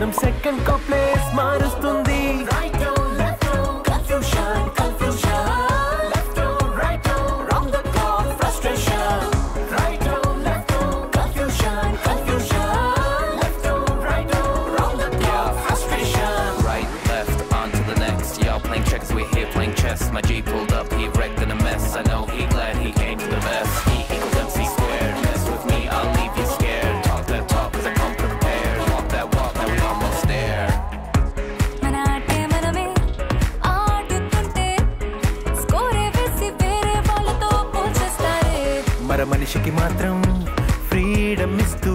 మాత్రం సెకండ్ కో ప్లేస్ మారుస్తుంది. My G pulled up, he wrecked in a mess. I know he glad he came to the best. E equals MC squared. Mess with me, I'll leave you scared. Talk that talk, cause I come prepared. Walk that walk, now we almost there. Manate maname aadutunte score vesi vere vallato polchestare. మర మనిషికి మాత్రం freedom ఇస్తూ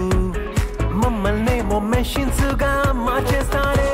మమ్మల్నేమో machines గా మార్చేస్తారే.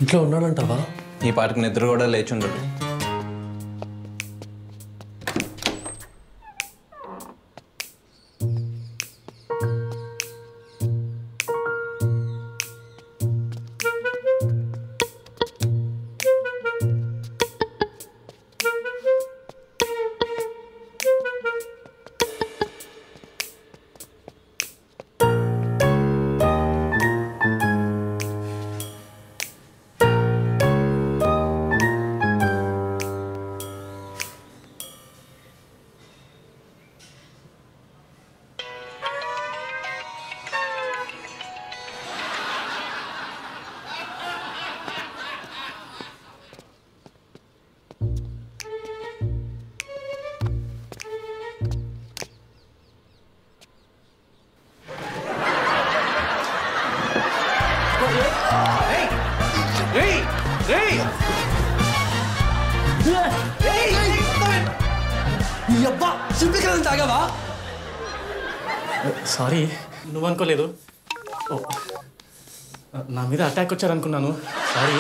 ఇంట్లో ఉన్నాడంటావా? ఈ పాటికి నిద్ర కూడా లేచుండడు. సారీ, నువ్వు అనుకోలేదు. నా మీద అటాక్ వచ్చారనుకున్నాను. సారీ.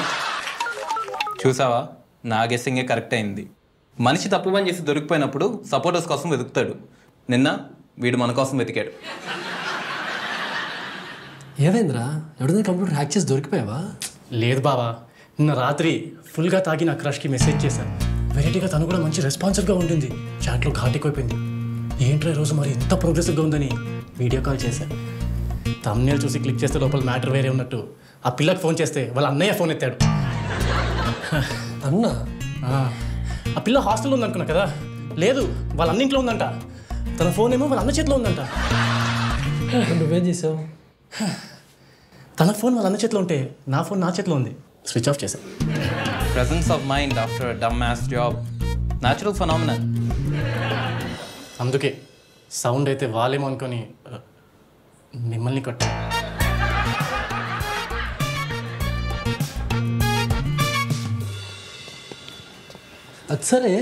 చూసావా, నా గెస్సింగే కరెక్ట్ అయింది. మనిషి తప్పు పని చేసి దొరికిపోయినప్పుడు సపోర్టర్స్ కోసం వెతుకుతాడు. నిన్న వీడు మన కోసం వెతికాడు. ఏమైందిరా? ఎవడైనా కంప్యూటర్ హ్యాక్ చేసి దొరికిపోయావా? లేదు బావా, నిన్న రాత్రి ఫుల్గా తాగి నా క్రష్కి మెసేజ్ చేశాను. వెరైటీగా తను కూడా మంచి రెస్పాన్సివ్గా ఉంటుంది. చాట్లో ఘాటికోయిపోయింది. ఏంట్రా రోజు మరి ఇంత ప్రోగ్రెసివ్గా ఉందని వీడియో కాల్ చేశాను. థంబ్నెయిల్ చూసి క్లిక్ చేస్తే లోపల మ్యాటర్ వేరే ఉన్నట్టు. ఆ పిల్లకి ఫోన్ చేస్తే వాళ్ళ అన్నయ్య ఫోన్ ఎత్తాడు. అన్నా? ఆ పిల్ల హాస్టల్లో ఉందనుకున్నా కదా, లేదు వాళ్ళ అన్నింట్లో ఉందంట. తన ఫోన్ ఏమో వాళ్ళ అన్న చేతిలో ఉందంట. నువ్వేం చేసావు? తన ఫోన్ వాళ్ళ అన్న చేతిలో ఉంటే నా ఫోన్ నా చేతిలో ఉంది. స్విచ్ ఆఫ్ చేశాను. Presence of mind after a dumb ass job, natural phenomenon. అందుకే సౌండ్ అయితే వాళ్ళేమో అనుకొని మిమ్మల్ని కొట్టా. అది సరే,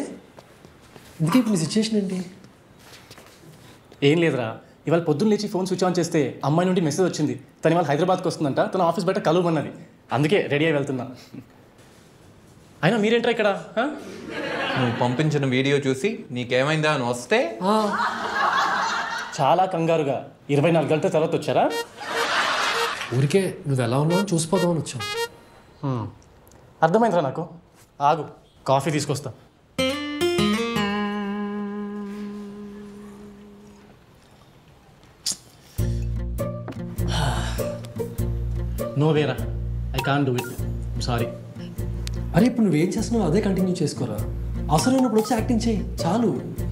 ఇందుకే ఇప్పుడు మీ సిచ్యువేషన్ ఏంటి? ఏం లేదురా, ఇవాళ పొద్దున్న లేచి ఫోన్ స్విచ్ ఆన్ చేస్తే అమ్మాయి నుండి మెసేజ్ వచ్చింది. తను ఇవాళ హైదరాబాద్కి వస్తుందంట. తన ఆఫీస్ బయట కలువమన్నది. అందుకే రెడీ అయి వెళ్తున్నా. అయినా మీరేంట్రా ఇక్కడ? నువ్వు పంపించిన వీడియో చూసి నీకేమైందా అని వస్తే చాలా కంగారుగా 24 గంటల తర్వాత వచ్చారా? ఊరికే నువ్వు ఎలా ఉన్నావు చూసిపోదామని వచ్చావు. అర్థమైందిరా నాకు. ఆగు, కాఫీ తీసుకొస్తా. నో వేరా, I can't do it, sorry. అరే ఇప్పుడు నువ్వేం చేస్తున్నావు అదే కంటిన్యూ చేసుకోరా. అవసరమైనప్పుడు వచ్చి యాక్టింగ్ చేయి చాలు.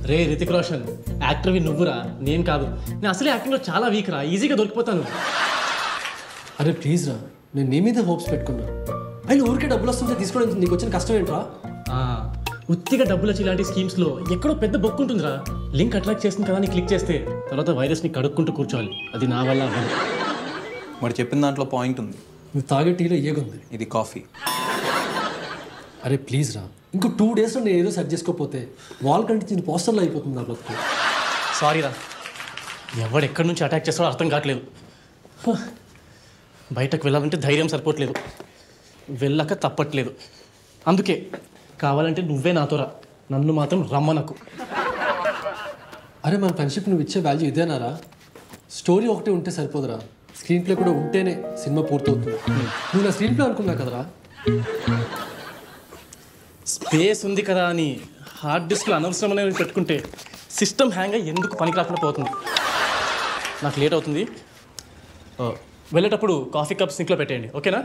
రే రితిక్ రోషన్, యాక్టర్వి నువ్వురా, నేను కాదు. నేను అసలే యాక్టింగ్లో చాలా వీక్ రా, ఈజీగా దొరికిపోతాను. అరే ప్లీజ్ రా, నేను నీ మీద హోప్స్ పెట్టుకున్నా. అయినా ఊరికే డబ్బులు వస్తుంటే తీసుకోవడానికి నీకు వచ్చిన కష్టం ఏంట్రా? ఉత్తిగా డబ్బులు వచ్చి ఇలాంటి స్కీమ్స్లో ఎక్కడో పెద్ద బొక్కు ఉంటుందిరా. లింక్ అట్రాక్ట్ చేస్తుంది కదా అని క్లిక్ చేస్తే తర్వాత వైరస్ని కడుక్కుంటూ కూర్చోవాలి. అది నా వల్ల అవ్వదు. మరి చెప్పిన దాంట్లో పాయింట్ ఉంది. నువ్వు తాగే టీలో ఏగుంది. ఇది కాఫీ. అరే ప్లీజ్ రా, ఇంకో 2 డేస్లో నేను ఏదో సెట్ చేసుకోకపోతే వాల్ కంటించిన పోస్టర్లో అయిపోతుంది నా బతుకు. సారీ రా, ఎవడెక్కడి నుంచి అటాక్ చేస్తాడో అర్థం కావట్లేదు. బయటకు వెళ్ళాలంటే ధైర్యం సరిపోవట్లేదు, వెళ్ళాక తప్పట్లేదు. అందుకే కావాలంటే నువ్వే నాతో రా, నన్ను మాత్రం రమ్మనకు. అరే మన ఫ్రెండ్షిప్ నువ్వు ఇచ్చే వాల్యూ ఇదేనారా? స్టోరీ ఒకటే ఉంటే సరిపోదురా, స్క్రీన్ ప్లే కూడా ఉంటేనే సినిమా పూర్తవుతుంది. నువ్వు నా స్క్రీన్ ప్లే అనుకున్నా కదరా. స్పేస్ ఉంది కదా అని హార్డ్ డిస్క్లో అనవసరమైనవి పెట్టుకుంటే సిస్టమ్ హ్యాంగ్ అయ్యి ఎందుకు పనికి రాకుండా పోతుంది. నాకు లేట్ అవుతుంది, వెళ్ళేటప్పుడు కాఫీ కప్ సింక్లో పెట్టేయండి, ఓకేనా?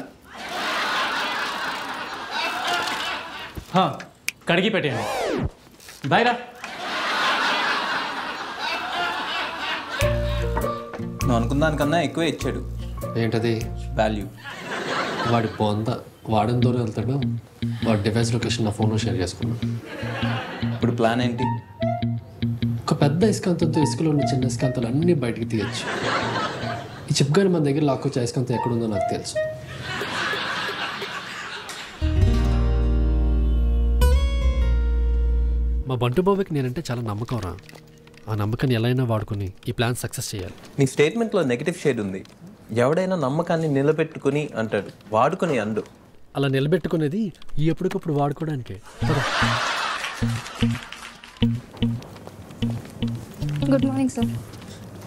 కడిగి పెట్టేయండి. బాయ్ రా. నువ్వు అనుకున్న దానికన్నా ఎక్కువే ఇచ్చాడు. ఏంటది? వాల్యూ. వాడి పొంద వాడిన దూరం వెళ్తాడు, వాడి డివైస్ లొకేషన్ నా ఫోన్లో షేర్ చేసుకున్నాను. ఇప్పుడు ప్లాన్ ఏంటి? ఒక పెద్ద ఇసుకంతంతో ఇసుకలో ఉన్న చిన్న ఇసుకంతలు అన్నీ బయటికి తీయచ్చు. ఈ చిప్ గాని మన దగ్గర లాక్కొచ్చే ఇసుకంతం ఎక్కడుందో నాకు తెలుసు. మా బంటు బాబుకి నేనంటే చాలా నమ్మకం రా. ఆ నమ్మకాన్ని ఎలా అయినా వాడుకుని ఈ ప్లాన్ సక్సెస్ చేయాలి. నీ స్టేట్మెంట్లో నెగిటివ్ షేడ్ ఉంది. ఎవడైనా నమ్మకాన్ని నిలబెట్టుకుని అంటాడు, వాడుకుని అండు. అలా నిలబెట్టుకునేది ఈ ఎప్పటికప్పుడు వాడుకోవడానికే. Good morning sir.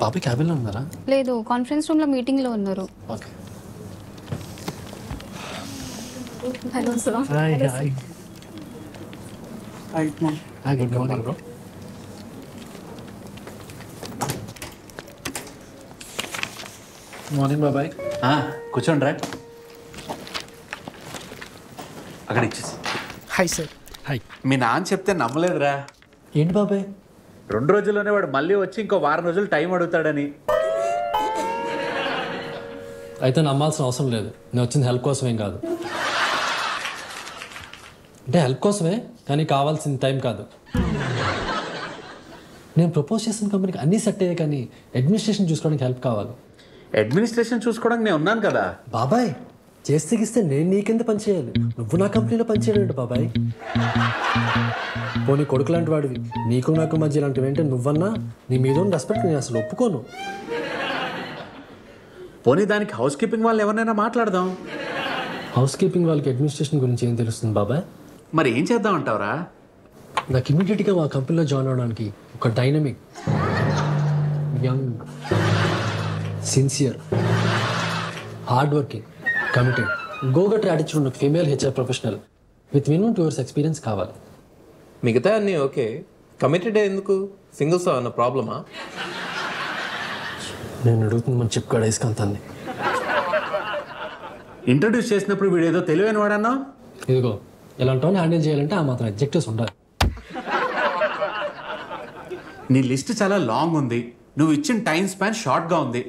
బాబు క్యాబిన్లో ఉన్నారా? లేదు, కాన్ఫరెన్స్ రూమ్లో మీటింగ్లో ఉన్నారు. Okay. Hello sir. Good morning bro. Morning బాబాయ్. కూర్చోండి రా. అక్కడ ఇచ్చేసి. Hi sir. హాయ్. మీ నాన్న చెప్తే నమ్మలేదురా. ఏంటి బాబాయ్? 2 రోజుల్లోనే వాడు మళ్ళీ వచ్చి ఇంకో వారం రోజులు టైం అడుగుతాడని. అయితే నమ్మాల్సిన అవసరం లేదు. నేను వచ్చింది హెల్ప్ కోసమేం కాదు. అంటే హెల్ప్ కోసమే, కానీ కావాల్సిన టైం కాదు. నేను ప్రపోజ్ చేసిన కంపెనీకి అన్నీ సెట్ అయ్యాయి, కానీ అడ్మినిస్ట్రేషన్ చూసుకోవడానికి హెల్ప్ కావాలి. అడ్మినిస్ట్రేషన్ చూసుకోవడానికి నేను ఉన్నాను కదా బాబాయ్. చేస్తే గిస్తే నేను నీ కింద పనిచేయాలి, నువ్వు నా కంపెనీలో పనిచేయడం ఏంటి బాబాయ్? పోనీ కొడుకు లాంటి వాడివి, నీకు నాకు మధ్య ఇలాంటివి ఏంటంటే నువ్వన్నా నీ మీద ఉన్న రెస్పెక్ట్ నేను అసలు ఒప్పుకోను. పోనీ దానికి హౌస్ కీపింగ్ వాళ్ళు ఎవరినైనా మాట్లాడదాం. హౌస్ కీపింగ్ వాళ్ళకి అడ్మినిస్ట్రేషన్ గురించి ఏం తెలుస్తుంది బాబాయ్? మరి ఏం చేద్దాం అంటావురా? నాకు ఇమీడియట్గా మా కంపెనీలో జాయిన్ అవడానికి ఒక dynamic, young, sincere, hard working, committed, go getter attitude ఉన్న female HR professional with minimum 2 years experience కావాలి. మిగతా అన్నీ ఓకే, కమిటెడ్ ఎందుకు? సింగిల్స్ అన్న ప్రాబ్లమా? నేను అడుగుతుంది మన చిప్ కాడ ఇసుకంతాన్ని. ఇంట్రడ్యూస్ చేసినప్పుడు వీడు ఏదో తెలివైన వాడన్నా. ఇదిగో ఇలాంటి వాళ్ళని హ్యాండిల్ చేయాలంటే ఆ మాత్రం అబ్జెక్టివ్స్ ఉండాలి. నీ లిస్ట్ చాలా లాంగ్ ఉంది, నువ్వు ఇచ్చిన టైం స్పాన్ షార్ట్గా ఉంది.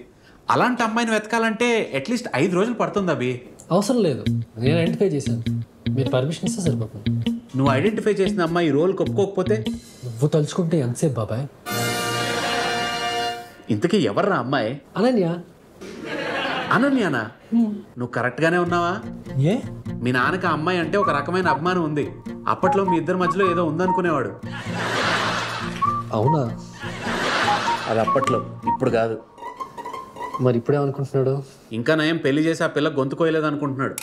అలాంటి అమ్మాయిని వెతకాలంటే అట్లీస్ట్ 5 రోజులు పడుతుంది. అవి అవసరం లేదు, నేను ఐడెంటిఫై చేశాను. మీరు పర్మిషన్ ఇస్తే సరిపోతుంది. నువ్వు ఐడెంటిఫై చేసిన అమ్మాయి ఈ రోల్ ఒప్పుకోకపోతే? నువ్వు తలుచుకుంటే ఎంతసేపు బాబాయ్? ఇంతకీ ఎవర్రా అమ్మాయి? అనన్య. అనన్యానా? నువ్వు కరెక్ట్గానే ఉన్నావా? ఏ? మీ నాన్నకి ఆ అమ్మాయి అంటే ఒక రకమైన అభిమానం ఉంది. అప్పట్లో మీ ఇద్దరి మధ్యలో ఏదో ఉందనుకునేవాడు. అవునా? అది అప్పట్లో, ఇప్పుడు కాదు. మరి ఇప్పుడేమనుకుంటున్నాడు? ఇంకా నయం పెళ్లి చేసి ఆ పిల్ల గొంతు కోయలేదు అనుకుంటున్నాడు.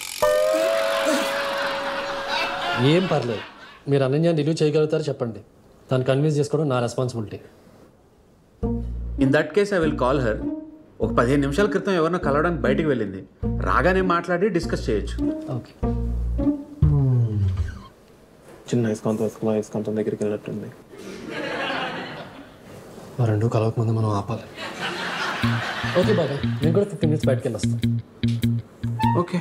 ఏం పర్లేదు, మీరు అనన్య రిలీవ్ చేయగలుగుతారో చెప్పండి, దాన్ని కన్విన్స్ చేసుకోవడం నా responsibility. In that case I will call her. ఒక 15 నిమిషాల క్రితం ఎవరినో కలవడానికి బయటికి వెళ్ళింది. రాగానే మాట్లాడి డిస్కస్ చేయొచ్చు. ఓకే. చిన్న ఇస్కాంతం దగ్గరికి వెళ్ళినట్టుంది. ఆ రెండు కలవకముందు మనం ఆపాలి. ఓకే బాబాయ్, నేను కూడా 15 minutes బయటకు వెళ్ళి వస్తాను. ఓకే.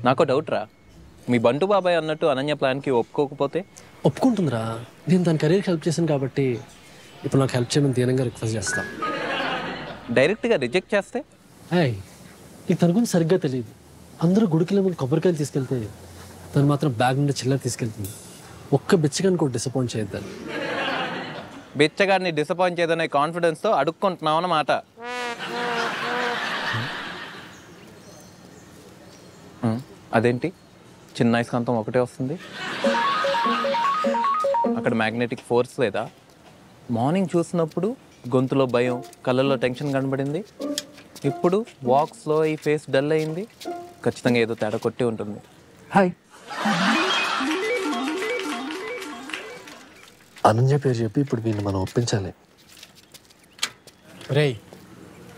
నాకు డౌట్ రా, మీ బంటు బాబాయ్ అన్నట్టు అనన్య ప్లాన్కి ఒప్పుకోకపోతే? ఒప్పుకుంటుందిరా, నేను దాని కెరీర్కి హెల్ప్ చేశాను కాబట్టి ఇప్పుడు నాకు హెల్ప్ చేయమని దీనంగా రిక్వెస్ట్ చేస్తా. డైరెక్ట్గా రిజెక్ట్ చేస్తే? నీకు తన గురించి సరిగ్గా తెలియదు. అందరూ గుడికి ముందు కొబ్బరికాయలు తీసుకెళ్తే తను మాత్రం బ్యాగ్ నుండి చిల్లర తీసుకెళ్తుంది. ఒక్క బిచ్చగానికి కూడా డిసప్పాయింట్ చేయొద్దని. బిచ్చగాడిని డిసప్పాయింట్ చేయదనే కాన్ఫిడెన్స్తో అడుక్కుంటున్నావు అన్నమాట. అదేంటి చిన్న అయస్కాంతం ఒకటే వస్తుంది? అక్కడ మ్యాగ్నెటిక్ ఫోర్స్ లేదా? మార్నింగ్ చూసినప్పుడు గొంతులో భయం, కళ్ళల్లో టెన్షన్ కనబడింది. ఇప్పుడు వాక్స్లో ఈ ఫేస్ డల్ అయింది. ఖచ్చితంగా ఏదో తేడా కొట్టి ఉంటుంది. హాయ్, అనన్య పేరు చెప్పి ఇప్పుడు వీళ్ళు మనం ఒప్పించాలి. రేయ్,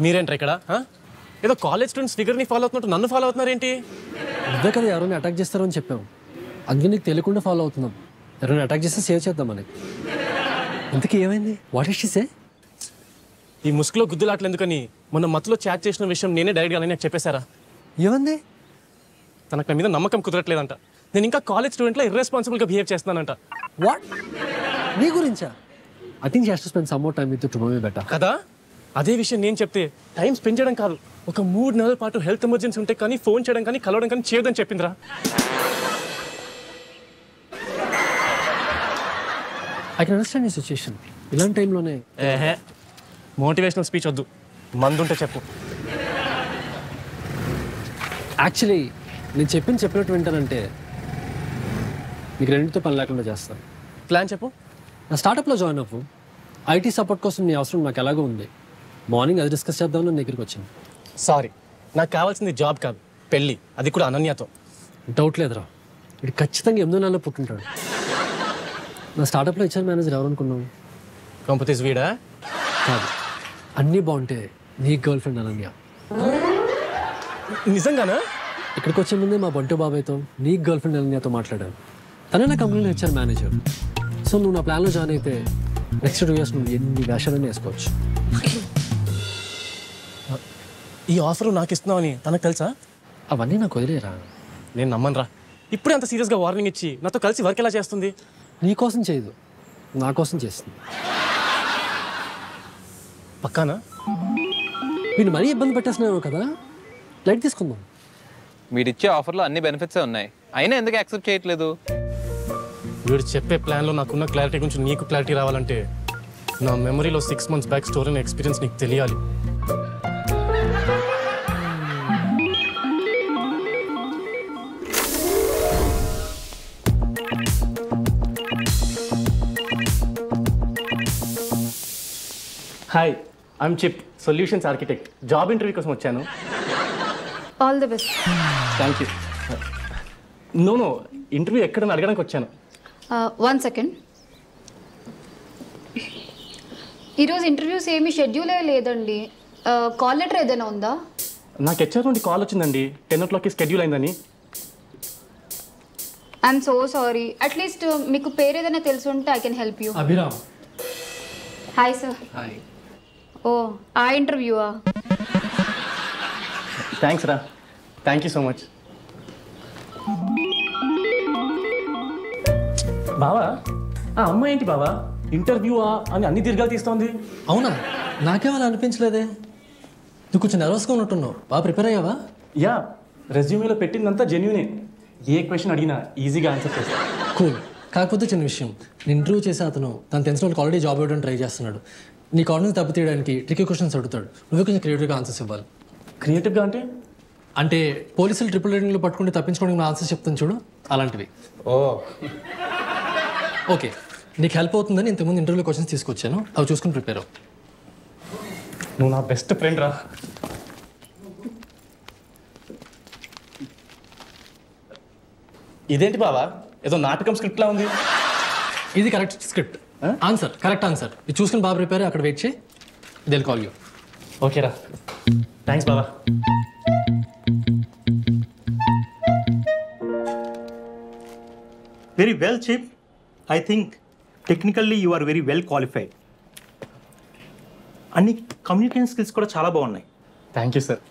మీరేంట్రా ఇక్కడ? ఏదో కాలేజ్ స్టూడెంట్స్ ఫిగర్ని ఫాలో అవుతున్నట్టు నన్ను ఫాలో అవుతున్నారేంటి? ఇదే కదా ఎవరైనా అటాక్ చేస్తారని చెప్పాము, అందుకే నీకు తెలియకుండా ఫాలో అవుతున్నాం. ఎవరైనా అటాక్ చేస్తే సేవ్ చేద్దాం మనకి. ఇంతకీ ఏమైంది? వాట్ ఇస్ షీ సే? ఈ ముసుగులో గుద్దులాట్లు ఎందుకని మొన్న మత్తులో చాట్ చేసిన విషయం నేనే డైరెక్ట్గా నాకు చెప్పేశారా? ఏమంది? తనకు నా మీద నమ్మకం కుదరట్లేదంట. నేను ఇంకా కాలేజ్ స్టూడెంట్లో ఇర్రెస్పాన్సిబుల్గా బిహేవ్ చేస్తున్నానంట. వాట్? నీ గురించా? I think she has to spend some more time with you to know you better. కదా, అదే విషయం నేను చెప్తే టైం స్పెండ్ చేయడం కాదు, ఒక 3 నెలల పాటు హెల్త్ ఎమర్జెన్సీ ఉంటే కానీ ఫోన్ చేయడం కానీ కలవడం కానీ చేయదని చెప్పిందిరా. I can understand your situation. ఇలాంటి టైంలోనే మోటివేషనల్ స్పీచ్ వద్దు, మందుంటే చెప్పు. యాక్చువల్లీ నేను చెప్పినట్టు వింటానంటే నీకు రెండింటితో పని లేకుండా చేస్తాను. ప్లాన్ చెప్పు. నా స్టార్టప్లో జాయిన్ అవ్వు. ఐటీ సపోర్ట్ కోసం నీ అవసరం నాకు ఎలాగో ఉంది. మార్నింగ్ అది డిస్కస్ చేద్దామని నా దగ్గరికి వచ్చింది. సారీ, నాకు కావాల్సింది జాబ్ కాదు, పెళ్ళి, అది కూడా అనన్యతో. డౌట్ లేదురా, ఇది ఖచ్చితంగా 8వ నెలలో పుట్టింటాడు. నా స్టార్టప్లో హెచ్ఆర్ మేనేజర్ ఎవరు అనుకున్నావు? కంపెనీస్ వీడా? కాదు, అన్నీ బాగుంటే నీ గర్ల్ ఫ్రెండ్ అనన్య. నిజంగానా? ఇక్కడికి వచ్చే ముందే మా బంటు బాబాయ్తో నీ గర్ల్ ఫ్రెండ్ అనన్యతో మాట్లాడాను. తనే నా కంపెనీలో హెచ్ఆర్ మేనేజర్. సో నువ్వు నా ప్లాన్లో జాయిన్ అయితే నెక్స్ట్ 2 years నువ్వు ఎన్ని వేషాలని వేసుకోవచ్చు. ఈ ఆఫర్ నాకు ఇస్తున్నావు అని తనకు తెలుసా? అవన్నీ నాకు వదిలేరా. నేను నమ్మనురా. ఇప్పుడే అంత సీరియస్గా వార్నింగ్ ఇచ్చి నాతో కలిసి వర్క్ ఎలా చేస్తుంది? నీ కోసం చేయదు, నా కోసం చేస్తుంది. పక్కానా? వీళ్ళు మరీ ఇబ్బంది పెట్టేస్తున్నావు కదా, లైట్ తీసుకుందాం. వీడిచ్చే ఆఫర్లో అన్ని బెనిఫిట్సే ఉన్నాయి, అయినా ఎందుకు యాక్సెప్ట్ చేయట్లేదు? వీడు చెప్పే ప్లాన్లో నాకున్న క్లారిటీ గురించి నీకు క్లారిటీ రావాలంటే నా మెమరీలో 6 months బ్యాక్ స్టోరీ అనే ఎక్స్పీరియన్స్ నీకు తెలియాలి. Hi, I'm Chip, solutions architect. Job interview కోసం వచ్చాను. All the best. Thank you. No, interview ఎక్కడని అడగడానికి వచ్చాను. 1 second. ఈరోజు ఇంటర్వ్యూస్ ఏమీ షెడ్యూలే లేదండి. కాల్ లెటర్ ఏదైనా ఉందా? నాకు హెచ్ఆర్ నుండి కాల్ వచ్చిందండి, 10 o'clockకి షెడ్యూల్ అయిందని. I'm so sorry. అట్లీస్ట్ మీకు పేరు ఏదైనా తెలుసుంటే I can help you. Abhiram. Hi sir. Hi. ఓ, ఆ ఇంటర్వ్యూవా? థ్యాంక్స్ రా, థ్యాంక్ యూ సో మచ్. బావా, ఆ అమ్మాయి ఏంటి బావా ఇంటర్వ్యూవా అని అన్ని దీర్ఘాలు తీస్తోంది? అవునా? నాకేమలా అనిపించలేదే. నువ్వు కొంచెం నర్వస్గా ఉన్నట్టున్నావు. బాగా ప్రిపేర్ అయ్యావా? యా, రెజ్యూమేలో పెట్టిందంతా జెన్యూనే. ఏ క్వశ్చన్ అడిగినా ఈజీగా ఆన్సర్ చేస్తా. కూల్. కాకపోతే చిన్న విషయం, నేను ఇంటర్వ్యూ చేసే అతను తను తెలిసిన వాళ్ళకి ఆల్రెడీ జాబ్ ఇవ్వడానికి ట్రై చేస్తున్నాడు. నీ కాలేజ్ దెబ్బ తీయడానికి ట్రికీ క్వశ్చన్స్ అడుగుతాడు. నువ్వే కొంచెం క్రియేటివ్గా ఆన్సర్స్ ఇవ్వాలి. క్రియేటివ్గా అంటే? అంటే పోలీసులు ట్రిపుల్ రైడింగ్లో పట్టుకుంటే తప్పించుకోవడానికి ఆన్సర్స్ చెప్తాను చూడు, అలాంటివి. ఓ ఓకే, నీకు హెల్ప్ అవుతుందని ఇంతకుముందు ఇంటర్వ్యూలో క్వశ్చన్స్ తీసుకొచ్చాను, అవి చూసుకుని ప్రిపేర్ అవ్వు. నువ్వు నా బెస్ట్ ఫ్రెండ్ రా. ఇదేంటి బావా, ఏదో నాటకం స్క్రిప్ట్లా ఉంది. ఇది correct script. Answer correct answer. ఇది చూసుకుని బాగా ప్రిపేర్, అక్కడ వెయిట్ చేయి. Will call you. ఓకేరా, థ్యాంక్స్ బావా. Very well, Chip. I think technically you are very well qualified. అన్ని కమ్యూనికేషన్ స్కిల్స్ కూడా చాలా బాగున్నాయి. Thank you sir.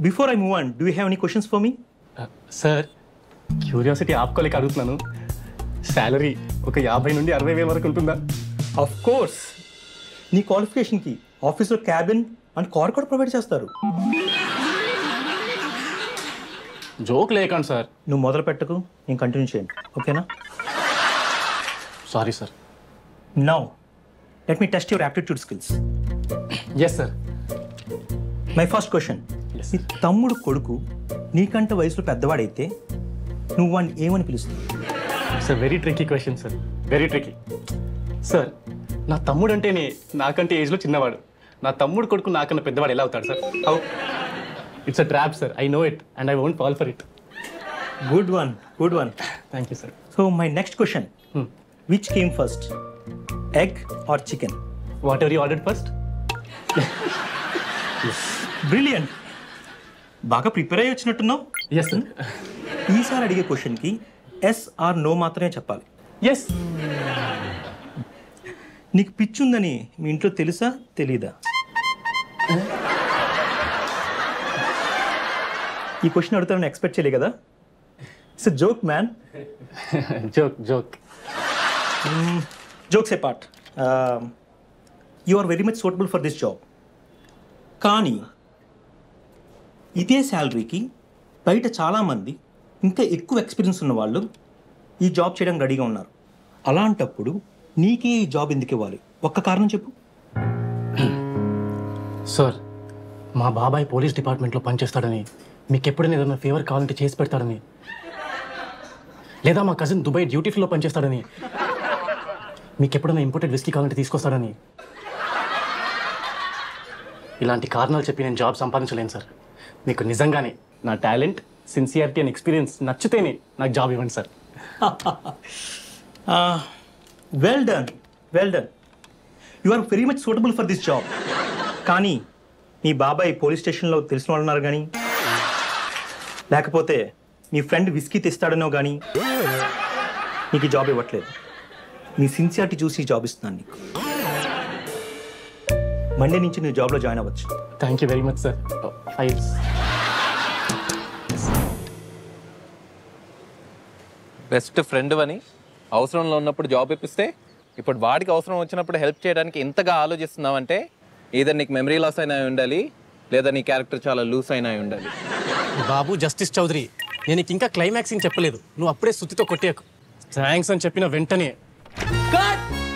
Before I move on, do you have any questions for me? Sir curiosity ఆపుకోలేక అడుగుతున్నాను, salary ఒక 50 నుండి 60 వేల వరకు ఉంటుందా? ఆఫ్ కోర్స్, నీ క్వాలిఫికేషన్కి ఆఫీస్లో క్యాబిన్ అండ్ కార్ కూడా ప్రొవైడ్ చేస్తారు. జోక్ లేకండి సార్. నువ్వు మొదలు పెట్టకు, నేను కంటిన్యూ చేయండి, ఓకేనా? Sorry sir. Now let me test your aptitude skills. Yes sir. My first question, నీ తమ్ముడు కొడుకు నీకంటే వయసులో పెద్దవాడైతే నువ్వు వాడిని ఏమని పిలుస్తావు? Sir very tricky question sir, very tricky. Sir నా తమ్ముడు అంటేనే నాకంటే ఏజ్లో చిన్నవాడు, నా తమ్ముడు కొడుకు నాకన్నా పెద్దవాడు ఎలా అవుతాడు sir? How? It's a trap sir, I know it and I won't fall for it. Good one, good one. Thank you sir. So my next question, which came first, egg or chicken? What ever you ordered first? Brilliant, బాగా prepare అయ్యి వచ్చినట్టున్నావు. Yes sir. ఈసారి అడిగే క్వశ్చన్కి yes are no మాత్రమే చెప్పాలి. Yes. నీకు పిచ్చి ఉందని మీ ఇంట్లో తెలుసా తెలీదా? ఈ క్వశ్చన్ అడుగుతానని ఎక్స్పెక్ట్ చేయలే కదా. It's a joke man. Joke joke. Jokes apart, you are very much suitable for this job. కానీ ఇదే శాలరీకి బయట చాలామంది ఇంకా ఎక్కువ ఎక్స్పీరియన్స్ ఉన్న వాళ్ళు ఈ జాబ్ చేయడానికి రెడీగా ఉన్నారు. అలాంటప్పుడు నీకే ఈ జాబ్ ఎందుకు ఇవ్వాలి? ఒక్క కారణం చెప్పు. సార్ మా బాబాయ్ పోలీస్ డిపార్ట్మెంట్లో పనిచేస్తాడని, మీకు ఎప్పుడైనా ఏదైనా ఫేవర్ కావాలంటే చేసి పెడతాడని, లేదా మా కజిన్ దుబాయ్ డ్యూటీ ఫ్రీలో పనిచేస్తాడని, మీకు ఎప్పుడైనా ఇంపోర్టెడ్ విస్కీ కావాలంటే తీసుకొస్తాడని, ఇలాంటి కారణాలు చెప్పి నేను జాబ్ సంపాదించలేను సార్. మీకు నిజంగానే నా టాలెంట్, సిన్సియారిటీ అండ్ ఎక్స్పీరియన్స్ నచ్చితేనే నాకు జాబ్ ఇవ్వండి sir. Well done, well done. You are very much suitable for this job. కానీ మీ బాబాయ్ పోలీస్ స్టేషన్లో తెలిసిన వాళ్ళు ఉన్నారు కానీ, లేకపోతే మీ ఫ్రెండ్ విస్కీ తెస్తాడనో కానీ నీకు ఈ జాబ్ ఇవ్వట్లేదు. నీ సిన్సియారిటీ చూసి జాబ్ ఇస్తున్నాను నీకు. మండే నుంచి నువ్వు జాబ్లో జాయిన్ అవ్వచ్చు. Thank you very much sir. Files. Best friend అని అవసరంలో ఉన్నప్పుడు జాబ్ ఇప్పిస్తే ఇప్పుడు వాడికి అవసరం వచ్చినప్పుడు హెల్ప్ చేయడానికి ఇంతగా ఆలోచిస్తున్నావంటే ఏదో నీకు మెమరీ లాస్ అయినా ఉండాలి, లేదా నీ క్యారెక్టర్ చాలా లూస్ అయినా ఉండాలి. బాబు జస్టిస్ చౌదరి, నేను నీకు ఇంకా క్లైమాక్సింగ్ చెప్పలేదు, నువ్వు అప్పుడే సుత్తితో కొట్టేయకు. థ్యాంక్స్ అని చెప్పిన వెంటనే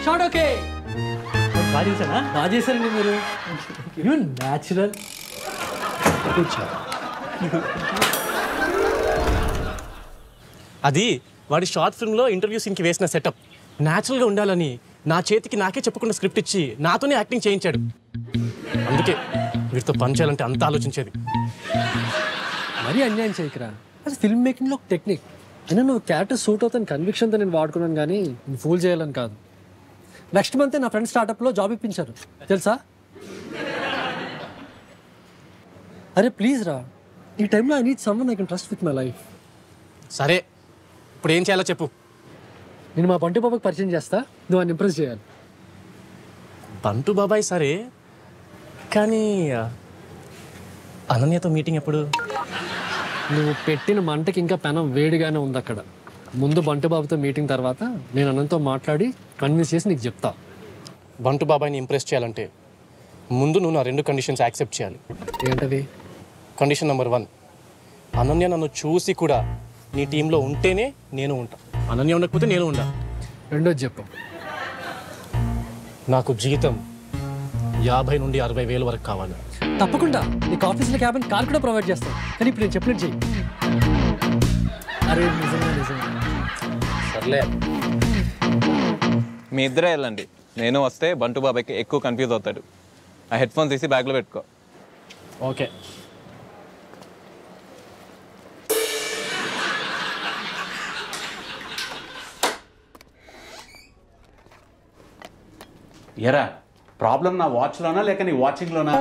షార్ట్ ఓకే. బాగా చేశానా? బాగా చేశారండి మీరు. You natural. అది వాడి షార్ట్ ఫిల్మ్లో ఇంటర్వ్యూ సీన్కి వేసిన సెటప్. న్యాచురల్గా ఉండాలని నా చేతికి నాకే చెప్పకుండా స్క్రిప్ట్ ఇచ్చి నాతోనే యాక్టింగ్ చేయించాడు. అందుకే వీటితో పని చేయాలంటే అంత ఆలోచించేది. మరీ అన్యాయం చేయకరా, అది ఫిల్మ్ మేకింగ్లో ఒక టెక్నిక్. అయినా నువ్వు క్యారెక్టర్ సూట్ అవుతాను కన్విక్షన్తో నేను వాడుకున్నాను కానీ నేను ఫూల్ చేయాలని కాదు. నెక్స్ట్ మంతే నా ఫ్రెండ్ స్టార్టప్లో జాబ్ ఇప్పించారు తెలుసా. అరే ప్లీజ్ రా, ఈ టైంలో I need someone I can trust with my life. సరే ఇప్పుడు ఏం చేయాలో చెప్పు. నేను మా బంటు బాబాకి పరిచయం చేస్తా, నువ్వు ఆయన ఇంప్రెస్ చేయాలి. బంటు బాబాయ్ సరే, కానీ అనన్యతో మీటింగ్ ఎప్పుడు? నువ్వు పెట్టిన మంటకి ఇంకా పెనం వేడిగానే ఉంది అక్కడ. ముందు బంటు బాబుతో మీటింగ్, తర్వాత నేను అనంతో మాట్లాడి కన్విన్స్ చేసి నీకు చెప్తా. బంటు బాబాయ్ని ఇంప్రెస్ చేయాలంటే ముందు నువ్వు నా 2 కండిషన్స్ యాక్సెప్ట్ చేయాలి. ఏంటది? కండిషన్ నెంబర్ 1, అనన్య నన్ను చూసి కూడా నీ టీంలో ఉంటేనే నేను ఉంటా, అనన్య ఉండకపోతే నేను ఉండా. రెండోది చెప్పు. నాకు జీతం 50 నుండి 60 వేలు వరకు కావాలి. తప్పకుండా నీకు ఆఫీస్లో క్యాబిన్ కార్ కూడా ప్రొవైడ్ చేస్తాను, కానీ ఇప్పుడు నేను చెప్పినట్టు చెయ్యి. అరే నిజంగా నిజంగా. సర్లే, మీ ఇద్దరే వెళ్ళండి, నేను వస్తే బంటు బాబాయ్కి ఎక్కువ కన్ఫ్యూజ్ అవుతాడు. ఆ హెడ్ ఫోన్స్ తీసి బ్యాగ్లో పెట్టుకో. ఓకే. ఎరా ప్రాబ్లం నా వాచ్లోనా లేక నీ వాచింగ్లోనా?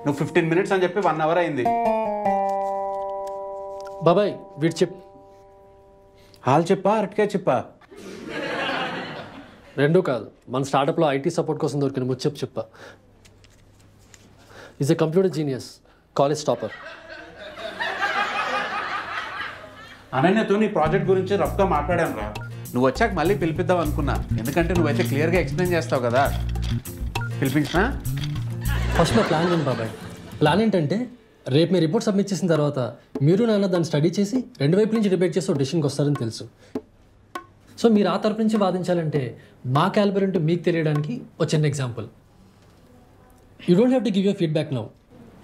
నువ్వు 15 minutes అని చెప్పి 1 hour అయింది. బాబాయ్ వీడు చెప్పు. హాల్ చెప్పా అరటికాయ చెప్పా? రెండూ కాదు, మన స్టార్టప్లో ఐటీ సపోర్ట్ కోసం దొరికిన ముచ్చప్పు చెప్పా. Is a computer genius, college topper. అనన్యతో నీ ప్రాజెక్ట్ గురించి రఫ్గా మాట్లాడాను రా. నువ్వు వచ్చాక మళ్ళీ పిలిపిద్దాం అనుకున్నా, ఎందుకంటే నువ్వైతే క్లియర్గా ఎక్స్ప్లెయిన్ చేస్తావు కదా. పిలిపించినా? ఫస్ట్ మా ప్లాన్ ఏంటి బాబాయ్? ప్లాన్ ఏంటంటే రేపు మీ రిపోర్ట్ సబ్మిట్ చేసిన తర్వాత మీరు నాన్న దాన్ని స్టడీ చేసి 2 వైపు నుంచి డిబేట్ చేసి ఒక డెసిషన్కి వస్తారని తెలుసు. సో మీరు ఆ తరపు నుంచి వాదించాలంటే మా క్యాలిబర్ ఏంటో మీకు తెలియడానికి ఒక చిన్న example. You don't have to give your feedback now.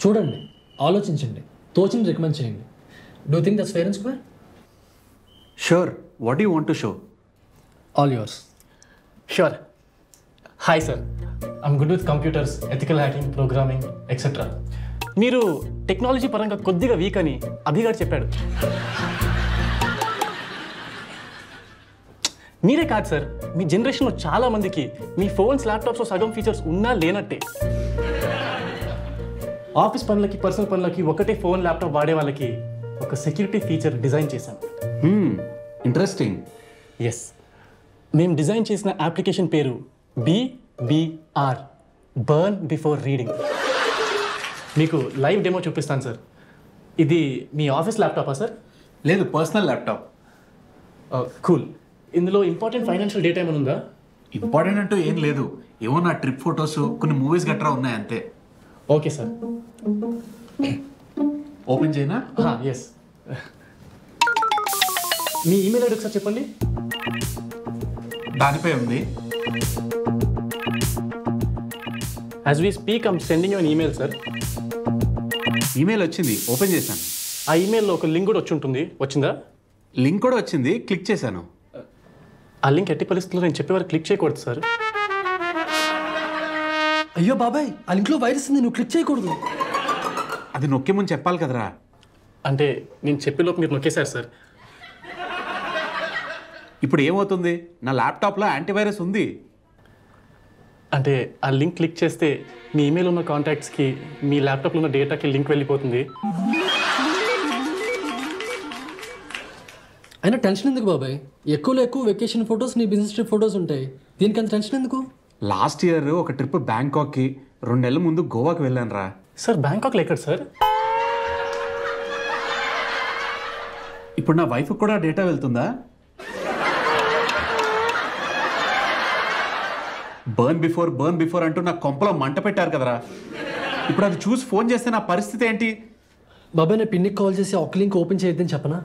చూడండి, ఆలోచించండి, తోచింది రికమెండ్ చేయండి. Do think that's fair and square? Sure. What you want to show? All yours. Sure. Hi sir, I'm good with computers, ethical hacking, programming etcetera. మీరు technology పరంగా కొద్దిగా week అని అభిగారు చెప్పాడు. మీరే కాదు సార్, మీ జనరేషన్లో చాలా మందికి మీ ఫోన్స్, ల్యాప్టాప్స్లో సగం ఫీచర్స్ ఉన్నా లేనట్టే. ఆఫీస్ పనులకి, పర్సనల్ పనులకి ఒకటే ఫోన్, ల్యాప్టాప్ వాడే వాళ్ళకి ఒక సెక్యూరిటీ ఫీచర్ డిజైన్ చేశాం. ఇంట్రెస్టింగ్. ఎస్, మేము డిజైన్ చేసిన అప్లికేషన్ పేరు BBR, బర్న్ బిఫోర్ రీడింగ్. మీకు లైవ్ డెమో చూపిస్తాను సార్. ఇది మీ ఆఫీస్ ల్యాప్టాపా సార్? లేదు, పర్సనల్ ల్యాప్టాప్. కూల్. ఇందులో ఇంపార్టెంట్ ఫైనాన్షియల్ డేటా ఏమైనా ఉందా? ఇంపార్టెంట్ అంటూ ఏం లేదు, ఏమో నా ట్రిప్ ఫొటోస్, కొన్ని మూవీస్ గట్రా ఉన్నాయి అంతే. Okay sir. ఓపెన్ చేయనా? ఎస్. మీ ఈమెయిల్ ఐడి ఒకసారి చెప్పండి. దానిపై ఉంది. As we speak I'm sending you an email sir. Email వచ్చింది, ఓపెన్ చేశాను. ఆ ఈమెయిల్లో ఒక లింక్ కూడా వచ్చి ఉంటుంది, వచ్చిందా? లింక్ కూడా వచ్చింది, క్లిక్ చేశాను. ఆ లింక్ ఎట్టి పరిస్థితుల్లో నేను చెప్పేవారు క్లిక్ చేయకూడదు సార్. అయ్యో బాబాయ్, ఆ లింక్లో వైరస్ ఉంది, నువ్వు క్లిక్ చేయకూడదు. అది నొక్కే ముందు చెప్పాలి కదరా. అంటే నేను చెప్పేలోపు మీరు నొక్కేశారు సార్. ఇప్పుడు ఏమవుతుంది? నా ల్యాప్టాప్లో యాంటీవైరస్ ఉంది. అంటే ఆ లింక్ క్లిక్ చేస్తే మీ ఈమెయిల్ ఉన్న కాంటాక్ట్స్కి, మీ ల్యాప్టాప్లో ఉన్న డేటాకి లింక్ వెళ్ళిపోతుంది. అయినా టెన్షన్ ఎందుకు బాబాయ్? ఎక్కువలో ఎక్కువ వెకేషన్ ఫొటోస్, నీ బిజినెస్ ట్రిప్ ఫొటోస్ ఉంటాయి. దీనికి అంత టెన్షన్ ఎందుకు? లాస్ట్ ఇయర్ ఒక ట్రిప్ బ్యాంకాక్కి, 2 నెలల ముందు గోవాకి వెళ్ళాను రా. సార్ బ్యాంకాక్లో ఎక్కడ సార్? ఇప్పుడు నా వైఫ్ కూడా డేటా వెళ్తుందా? బర్న్ బిఫోర్ అంటూ నా కొంపలో మంట పెట్టారు కదరా. ఇప్పుడు అది చూసి ఫోన్ చేస్తే నా పరిస్థితి ఏంటి? బాబాయ్, నేను పిన్నికి కాల్ చేసి ఒక లింక్ ఓపెన్ చేయొద్దని చెప్పనా?